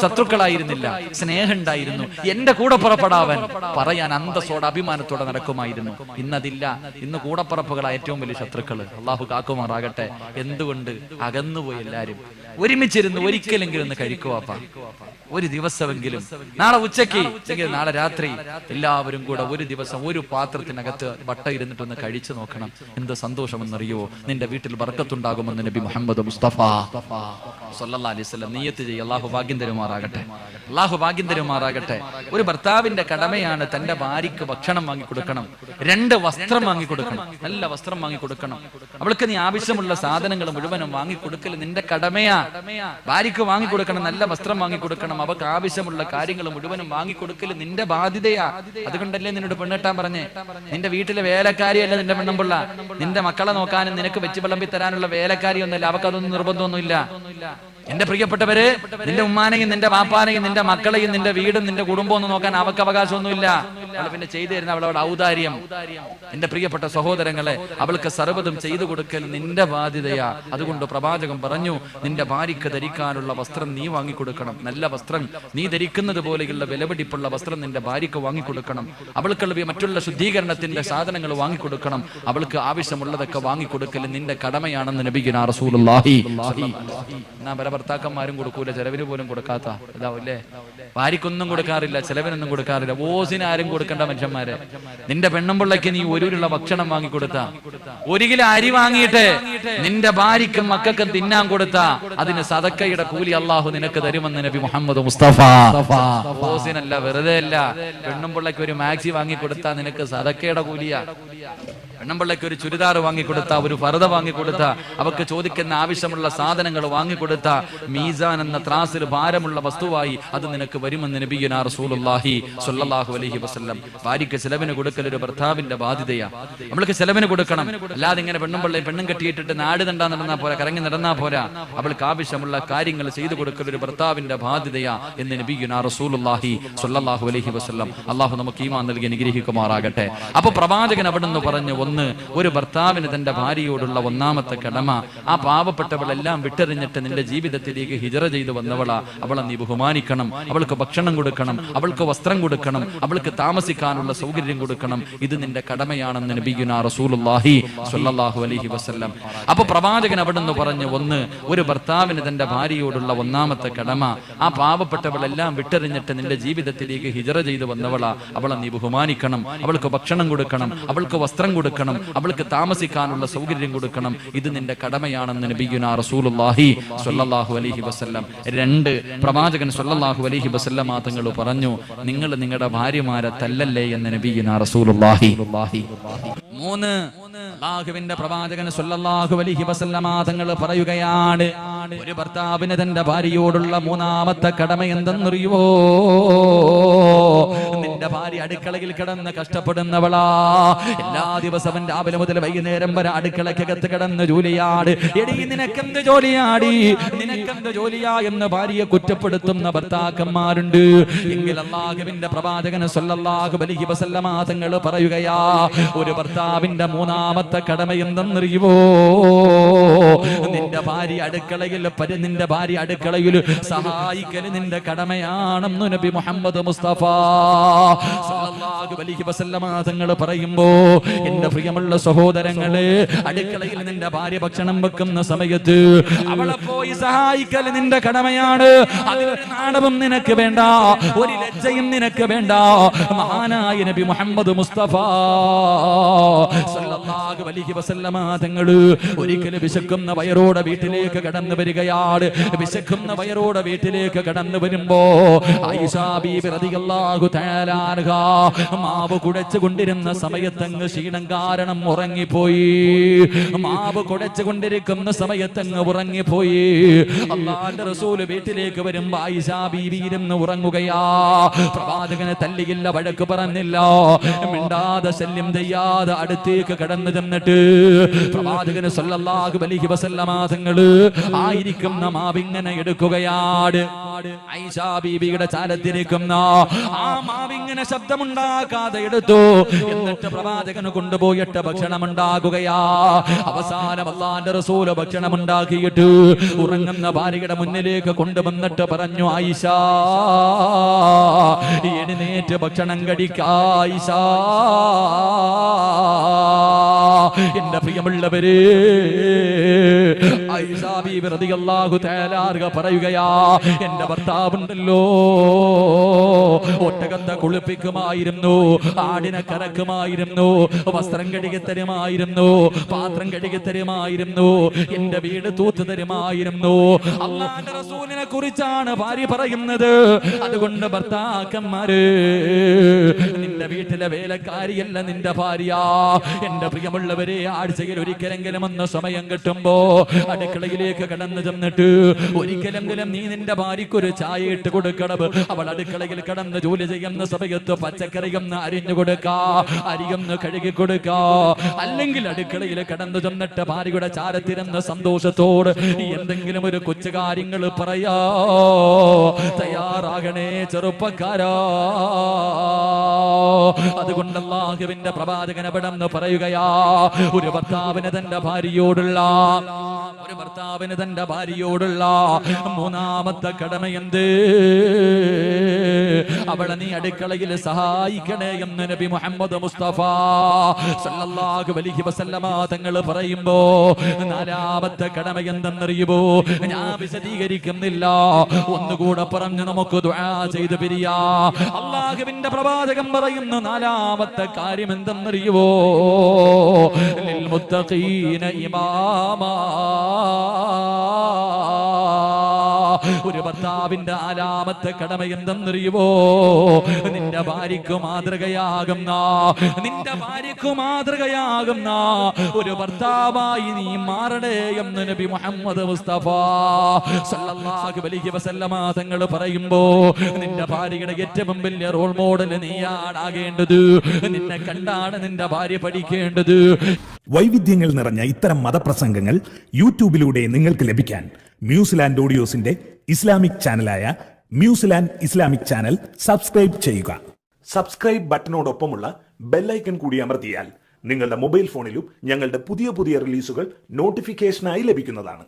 ശത്രുക്കളായിരുന്നില്ല. സ്നേഹം ഉണ്ടായിരുന്നു. എന്റെ കൂടപ്പിറപ്പടാവൻ പറയാൻ അന്തസ്സോടെ അഭിമാനത്തോടെ നടക്കുമായിരുന്നു. ഇന്നതില്ല. ഇന്ന് കൂടപ്പിറപ്പുകളാണ് ഏറ്റവും വലിയ ശത്രുക്കള്. അള്ളാഹു കാക്കുമാറാകട്ടെ. എന്തുകൊണ്ട്? അകന്നുപോയി എല്ലാരും. ഒരുമിച്ചിരുന്ന് ഒരിക്കലെങ്കിലും ഒന്ന് കഴിക്കുവാപ്പ, ഒരു ദിവസമെങ്കിലും. നാളെ ഉച്ചയ്ക്ക് അല്ലെങ്കിൽ നാളെ രാത്രി എല്ലാവരും കൂടെ ഒരു ദിവസം ഒരു പാത്രത്തിനകത്ത് വട്ട ഇരുന്നിട്ടൊന്ന് കഴിച്ചു നോക്കണം. എന്ത് സന്തോഷമെന്നറിയോ? നിന്റെ വീട്ടിൽ ബർക്കത്തുണ്ടാകുമെന്ന് നബി മുഹമ്മദ് മുസ്തഫ സല്ലല്ലാഹു അലൈഹി വസല്ലം നിയ്യത്ത് ചെയ്യും. അള്ളാഹു ഭാഗ്യം തരുമാറാകട്ടെ. അള്ളാഹു ഭാഗ്യം തരുമാറാകട്ടെ. ഒരു ഭർത്താവിന്റെ കടമയാണ് തന്റെ ഭാര്യയ്ക്ക് ഭക്ഷണം വാങ്ങിക്കൊടുക്കണം, 2 വസ്ത്രം വാങ്ങിക്കൊടുക്കണം, നല്ല വസ്ത്രം വാങ്ങിക്കൊടുക്കണം. അവൾക്ക് നീ ആവശ്യമുള്ള സാധനങ്ങൾ മുഴുവനും വാങ്ങിക്കൊടുക്കൽ നിന്റെ കടമയാ. ഭാര്യയ്ക്ക് വാങ്ങിക്കൊടുക്കണം, നല്ല വസ്ത്രം വാങ്ങിക്കൊടുക്കണം, അവർക്ക് ആവശ്യമുള്ള കാര്യങ്ങൾ മുഴുവനും വാങ്ങിക്കൊടുക്കൽ നിന്റെ ബാധ്യതയാ. അതുകൊണ്ടല്ലേ നിന്നോട് പെണ്ണെട്ടാൻ പറഞ്ഞേ? നിന്റെ വീട്ടിലെ വേലക്കാരിയല്ല നിന്റെ പെണ്ണുമ്പിള്ള. നിന്റെ മക്കളെ നോക്കാനും നിനക്ക് വെച്ച് വിളമ്പി തരാനുള്ള വേലക്കാരിയൊന്നുമില്ല. അവക്കതൊന്നും നിർബന്ധമൊന്നുമില്ല. എന്റെ പ്രിയപ്പെട്ടവര്, നിന്റെ ഉമ്മാനെയും നിന്റെ വാപ്പാനെയും നിന്റെ മക്കളെയും നിന്റെ വീടും നിന്റെ കുടുംബം ഒന്നും നോക്കാൻ അവർക്ക് അവകാശമൊന്നുമില്ല. അവൾ പിന്നെ ചെയ്തു തരുന്ന അവളവിടെ ഔദാര്യം. എന്റെ പ്രിയപ്പെട്ട സഹോദരങ്ങളെ, അവൾക്ക് സർവ്വതും ചെയ്തു കൊടുക്കൽ നിന്റെ ബാധ്യതയാ. അതുകൊണ്ട് പ്രവാചകൻ പറഞ്ഞു, നിന്റെ ഭാര്യയ്ക്ക് ധരിക്കാനുള്ള വസ്ത്രം നീ വാങ്ങിക്കൊടുക്കണം. നല്ല വസ്ത്രം, നീ ധരിക്കുന്നത് പോലെയുള്ള വിലപിടിപ്പുള്ള വസ്ത്രം നിന്റെ ഭാര്യയ്ക്ക് വാങ്ങിക്കൊടുക്കണം. അവൾക്ക് മറ്റുള്ള ശുദ്ധീകരണത്തിന്റെ സാധനങ്ങൾ വാങ്ങിക്കൊടുക്കണം. അവൾക്ക് ആവശ്യമുള്ളതൊക്കെ വാങ്ങിക്കൊടുക്കൽ നിന്റെ കടമയാണെന്ന് നബിയുനാ റസൂലുള്ളാഹി. ഭർത്താക്കന്മാരും കൊടുക്കൂല, ചെലവിന് പോലും കൊടുക്കാത്ത ഇതാവല്ലേ? ഭാര്യക്കൊന്നും കൊടുക്കാറില്ല, ചെലവിനൊന്നും കൊടുക്കാറില്ല. ഓസിന് ആരും കൊടുക്കേണ്ട മനുഷ്യന്മാരെ. നിന്റെ പെണ്ണുമ്പിള്ളയ്ക്ക് നീ ഒരുള്ള ഭക്ഷണം വാങ്ങിക്കൊടുത്ത, 1 കിലോ അരി വാങ്ങിയിട്ട് നിന്റെ ഭാര്യക്കും മക്കൾക്കും തിന്നാൻ കൊടുത്ത, അതിന് സദക്കയുടെ കൂലി അള്ളാഹു നിനക്ക് തരുമെന്ന് നബി മുഹമ്മദ് മുസ്തഫ. ഓസിനല്ല, വെറുതെ അല്ല. പെണ്ണുമ്പിള്ളയ്ക്ക് ഒരു മാക്സി വാങ്ങിക്കൊടുത്താ നിനക്ക് സദക്കയുടെ കൂലിയാ. പെണ്ണുമ്പിള്ളയ്ക്ക് ഒരു ചുരിദാർ വാങ്ങിക്കൊടുത്ത, ഒരു ഫർദ വാങ്ങിക്കൊടുത്ത, അവർക്ക് ചോദിക്കുന്ന ആവശ്യമുള്ള സാധനങ്ങൾ വാങ്ങിക്കൊടുത്ത, മീസാൻ എന്ന ത്രാസിൽ ഭാരമുള്ള വസ്തുവായി അത് നിനക്ക് വരുമെന്ന് നബിയുനാ റസൂലുള്ളാഹി സ്വല്ലല്ലാഹു അലൈഹി വസല്ലം. ഭാര്യയ്ക്ക് ചെലവിന് കൊടുക്കൽ ഒരു ഭർത്താവിന്റെ ബാധ്യതയാ. നമ്മൾക്ക് ചെലവിന് കൊടുക്കണം. അല്ലാതെ ഇങ്ങനെ പെണ്ണുമ്പിള്ളയെ പെണ്ണും കെട്ടിയിട്ടിട്ട് നാട് തണ്ടാ നടന്നാ പോരാ, കറങ്ങി നടന്നാ പോരാ. അവൾക്ക് ആവശ്യമുള്ള കാര്യങ്ങൾ ചെയ്തു കൊടുക്കൽ ഒരു ഭർത്താവിന്റെ ബാധ്യതയാ എന്ന് നബിയുനാ റസൂലുള്ളാഹി സ്വല്ലല്ലാഹു അലൈഹി വസല്ലം. അള്ളാഹു നമുക്ക് ഈമാൻ നൽകി അനുഗ്രഹിക്കുമാറാകട്ടെ. അപ്പൊ പ്രവാചകൻ അവിടെ നിന്ന് പറഞ്ഞു, ഒരു ഭർത്താവിന് തന്റെ ഭാര്യയോടുള്ള ഒന്നാമത്തെ കടമ, ആ പാവപ്പെട്ടവളെല്ലാം വിട്ടെറിഞ്ഞിട്ട് നിന്റെ ജീവിതത്തിലേക്ക് ഹിജറ ചെയ്തു വന്നവളാ, അവളെ നീ ബഹുമാനിക്കണം. അവൾക്ക് ഭക്ഷണം കൊടുക്കണം, അവൾക്ക് വസ്ത്രം കൊടുക്കണം, അവൾക്ക് താമസിക്കാനുള്ള സൗകര്യം കൊടുക്കണം. ഇത് നിന്റെ കടമയാണെന്ന് നബിയുനാ റസൂലുള്ളാഹി സ്വല്ലല്ലാഹു അലൈഹി വസല്ലം. അപ്പൊ പ്രവാചകൻ അവിടെ നിന്ന് പറഞ്ഞു, ഒരു ഭർത്താവിന് തന്റെ ഭാര്യയോടുള്ള ഒന്നാമത്തെ കടമ, ആ പാവപ്പെട്ടവളെല്ലാം വിട്ടെറിഞ്ഞിട്ട് നിന്റെ ജീവിതത്തിലേക്ക് ഹിജറ ചെയ്തു വന്നവളാ, അവളെ നീ ബഹുമാനിക്കണം. അവൾക്ക് ഭക്ഷണം കൊടുക്കണം, അവൾക്ക് വസ്ത്രം കൊടുക്കണം, അവൾക്ക് താമസിക്കാനുള്ള സൗകര്യം കൊടുക്കണം. ഇത് നിന്റെ കടമയാണെന്ന് നബിയുനാ റസൂലുള്ളാഹി സ്വല്ലല്ലാഹു അലൈഹി വസല്ലം. 2, പ്രവാചകൻ സ്വല്ലല്ലാഹു അലൈഹി വസല്ലം തങ്ങൾ പറഞ്ഞു, നിങ്ങൾ നിങ്ങളുടെ ഭാര്യമാരെ തല്ലല്ലേ എന്ന് നബിയുനാ റസൂലുള്ളാഹി. 3, അല്ലാഹുവിന്റെ പ്രവാചകൻ സ്വല്ലല്ലാഹു അലൈഹി വസല്ലം തങ്ങൾ പറയുകയാണ്, ഒരു ഭർത്താവിന് തന്റെ ഭാര്യയോടുള്ള 3ാമത്തെ കടമ എന്തെന്നറിയുവോ? നിന്റെ ഭാര്യ അടുക്കളയിൽ കിടന്ന് കഷ്ടപ്പെടുന്നവളാ. എല്ലാ ദിവസവും രാവിലെ മുതൽ വൈകുന്നേരം വരെ അടുക്കളക്കകത്ത് കിടന്ന് ജോലിയാട്. എടീ നിനക്കെന്ത് ജോലിയാടി, നിനക്കെന്ത് ജോലിയാ എന്ന് ഭാര്യയെ കുറ്റപ്പെടുത്തുന്ന ഭർത്താക്കന്മാരുണ്ട്. എങ്കിൽ അല്ലാഹുവിന്റെ പ്രവാചകൻ സ്വല്ലല്ലാഹു അലൈഹി വസല്ലം തങ്ങൾ പറയുകയാ, ഒരു ഭർത്താവിന്റെ 3ാമത്തെ കടമ എന്തെന്നറിയുവോ? നിന്റെ ഭാര്യ അടുക്കളയിൽ സഹായിക്കൽ നിന്റെ കടമയാണെന്ന് നബി മുഹമ്മദ് മുസ്തഫ സല്ലല്ലാഹു അലൈഹി വസല്ലം തങ്ങൾ പറയുമ്പോ, എന്റെ പ്രിയമുള്ള സഹോദരങ്ങളെ, അടുക്കളയിൽ നിന്റെ ഭാര്യ ഭക്ഷണം വെക്കുന്ന സമയത്ത് അവളെ പോയി സഹായിക്കൽ നിന്റെ കടമയാണ്. അതിലൊരു നാടകം നിനക്ക് വേണ്ട, ഒരു ലജ്ജയും നിനക്ക് വേണ്ട. മഹാനായ നബി മുഹമ്മദ് മുസ്തഫ സല്ലല്ലാഹു സല്ലല്ലാഹു അലൈഹി വസല്ലമ തങ്ങള് ഒരിക്കൽ വിശക്കുന്ന വയറോടെ വീട്ടിലേക്ക് കടന്നു വരികയാണ്. വിശക്കുന്ന വയറോടെ വീട്ടിലേക്ക് കടന്നു വരുമ്പോ ആയിഷാ ബീബി റളിയല്ലാഹു തആല അൻഹ മാവ് കുഴച്ചു കൊണ്ടിരുന്ന സമയത്തങ്ങ് ക്ഷീണം കാരണം ഉറങ്ങിപ്പോയി. മാവ് കുഴച്ചു കൊണ്ടിരിക്കുന്ന സമയത്തങ്ങ് ഉറങ്ങിപ്പോയി. അല്ലാഹുവിന്റെ റസൂൽ വീട്ടിലേക്ക് വരുമ്പോ ആയിഷാ ബീബി ഇരുന്ന് ഉറങ്ങുകയാ. പ്രവാചകനെ തല്ലിയില്ല, വഴക്ക് പറഞ്ഞില്ല, മിണ്ടാതെ ശല്യം ചെയ്യാതെ അടുത്തേക്ക് കടന്നു ചെന്നിട്ട് പ്രവാചകന് സല്ലല്ലാഹു അലൈഹി വസല്ലമ തങ്ങള് ആയിരിക്കുന്ന മാവിങ്ങനെ എടുക്കുകയാണ്. ആയിഷാ ബീബിയുടെ ചാരത്തിരിക്കുന്ന ആ മാവിങ്ങനെ ശബ്ദമുണ്ടാക്കാതെ എടുത്തു. എന്നിട്ട് പ്രവാചകന് കൊണ്ടുപോയിട്ട് ഭക്ഷണം ഉണ്ടാകുകയാ. അവസാനം അല്ലാഹുവിന്റെ റസൂല് ഭക്ഷണം ഉണ്ടാക്കിയിട്ട് ഉറങ്ങുന്ന ഭാര്യയുടെ മുന്നിലേക്ക് കൊണ്ടുവന്നിട്ട് പറഞ്ഞു, ആയിഷാ എഴുന്നേറ്റ് ഭക്ഷണം കഴിക്കാ. ആയിഷാ, എന്റെ പ്രിയമുള്ളവരെ, ആയിഷാ ബീബി റളിയല്ലാഹു തആല അൻഹ പറയുകയാ, എന്റെ ഭർത്താവുണ്ടല്ലോ ഒട്ടകത്തെ കുളിപ്പിക്കുമായിരുന്നു, ആടിനെ കറക്കുമായിരുന്നു, വസ്ത്രം കഴുകി തരുമായിരുന്നു, പാത്രം കഴുകി തരുമായിരുന്നു, എന്റെ വീട് തൂത്തു തരുമായിരുന്നു. അല്ലാഹുവിന്റെ റസൂലിനെ കുറിച്ചാണ് ഭാര്യ പറയുന്നത്. അതുകൊണ്ട് ഭർത്താക്കന്മാര്, നിന്റെ വീട്ടിലെ വേലക്കാരിയല്ല നിന്റെ ഭാര്യ. എന്റെ പ്രിയമുള്ളവരെ, ആഴ്ചയിൽ ഒരിക്കലെങ്കിലും ഒന്ന് സമയം കിട്ടുമ്പോ അടുക്കളയിലേക്ക് കടന്നു ചെന്നിട്ട് ഒരിക്കലെങ്കിലും നീ നിന്റെ ഭാര്യക്കൊരു ചായ ഇട്ട് കൊടുക്കണം. അവൾ അടുക്കളയിൽ കടന്ന് ജോലി ചെയ്യുന്ന സമയത്ത് പച്ചക്കറിയൊന്ന് അരിഞ്ഞു കൊടുക്കാ, അരിയൊന്ന് കഴുകി കൊടുക്കാ. അല്ലെങ്കിൽ അടുക്കളയിൽ കടന്നു ചെന്നിട്ട് ഭാര്യയുടെ ചാരത്തിരുന്ന സന്തോഷത്തോട് എന്തെങ്കിലും ഒരു കൊച്ചു കാര്യങ്ങൾ പറയാ. തയ്യാറാകണേ ചെറുപ്പക്കാരാ. അതുകൊണ്ട് അല്ലാഹുവിന്റെ പ്രവാചകൻ അവിടെന്ന് പറയുകയാ, ഒരു ഭർത്താവിന് തന്റെ ഭാര്യയോടുള്ള മൂന്നാമത്തെ കടമ എന്ത്? അവളെ നീ അടുക്കളയിൽ സഹായിക്കണേ എന്ന് നബി മുഹമ്മദ് മുസ്തഫ സല്ലല്ലാഹു അലൈഹി വസല്ലമ തങ്ങൾ പറയുമ്പോ നാലാമത്തെ കടമ എന്തെന്നറിയുമോ? ഞാൻ വിശദീകരിക്കുന്നില്ല, ഒന്നുകൂടെ പറഞ്ഞു നമുക്ക് ദുആ ചെയ്ത് പിരിയാ. അല്ലാഹുവിന്റെ പ്രവാചകൻ പറയുന്ന നാലാമത്തെ കാര്യം എന്തെന്നറിയുമോ? ലിൽ മുത്തഖീന ഇമാമാ. ഒരു ഭർത്താവിന്റെ നാലാമത്തെ കടമ എന്തെന്നറിയുമോ? നിന്റെ ഭാര്യയ്ക്ക് മാതൃകയാകുന്ന ഒരു ഭർത്താവായി നീ മാറണേ എന്ന് നബി മുഹമ്മദ് മുസ്തഫ സല്ലല്ലാഹു അലൈഹി വസല്ലമ തങ്ങൾ പറയുമ്പോ നിന്റെ ഭാര്യയുടെ ഏറ്റവും വലിയ റോൾ മോഡൽ നീയാണാകേണ്ടത്. നിന്നെ കണ്ടാണ് നിന്റെ ഭാര്യ പഠിക്കേണ്ടത്. വൈവിധ്യങ്ങൾ നിറഞ്ഞ ഇത്തരം മതപ്രസംഗങ്ങൾ യൂട്യൂബിലൂടെ നിങ്ങൾക്ക് ലഭിക്കാൻ മ്യൂസിലാൻഡ് ഓഡിയോസിന്റെ ഇസ്ലാമിക് ചാനലായ മ്യൂസിലാൻഡ് ഇസ്ലാമിക് ചാനൽ സബ്സ്ക്രൈബ് ചെയ്യുക. സബ്സ്ക്രൈബ് ബട്ടനോടൊപ്പമുള്ള ബെല്ലൈക്കൺ കൂടി അമർത്തിയാൽ നിങ്ങളുടെ മൊബൈൽ ഫോണിലും ഞങ്ങളുടെ പുതിയ റിലീസുകൾ നോട്ടിഫിക്കേഷനായി ലഭിക്കുന്നതാണ്.